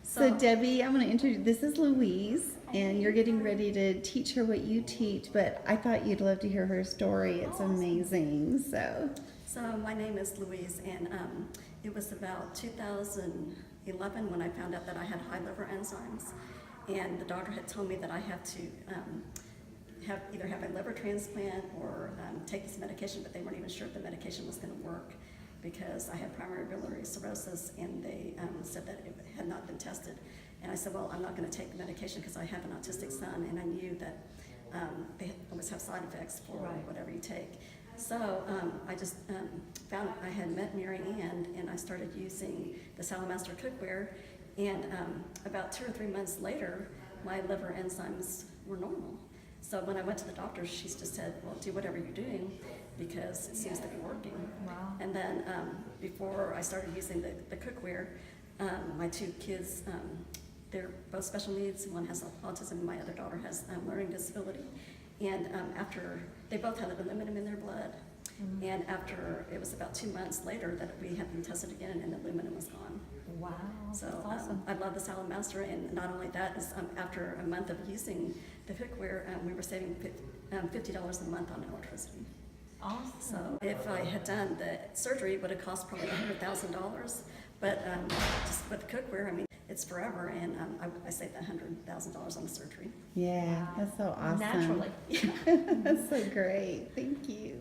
So Debbie, I'm going to introduce, this is Louise, and you're getting ready to teach her what you teach, but I thought you'd love to hear her story. It's amazing. So my name is Louise, and it was about 2011 when I found out that I had high liver enzymes, and the doctor had told me that I had to either have a liver transplant or take this medication, but they weren't even sure if the medication was going to work because I had primary biliary cirrhosis, and they said that it had not been tested. And I said, well, I'm not going to take the medication because I have an autistic son, and I knew that they always have side effects for whatever you take. So I just found I had met Mary Ann, and I started using the Salamaster cookware, and about 2 or 3 months later, my liver enzymes were normal. So when I went to the doctor, she just said, well, do whatever you're doing because it seems to be working. Wow. And then before I started using the cookware, my 2 kids, they're both special needs. One has autism, and my other daughter has learning disability. And after, they both had aluminum in their blood. Mm-hmm. And after, it was about 2 months later that we had them tested again, and the aluminum was gone. Wow, So that's awesome. I love the Salamaster, and not only that, is after a month of using the cookware, we were saving $50 a month on electricity. Awesome. So if I had done the surgery, it would have cost probably $100,000. But just with the cookware, I mean, it's forever, and I saved $100,000 on the surgery. Yeah, that's so awesome. Naturally. That's so great. Thank you.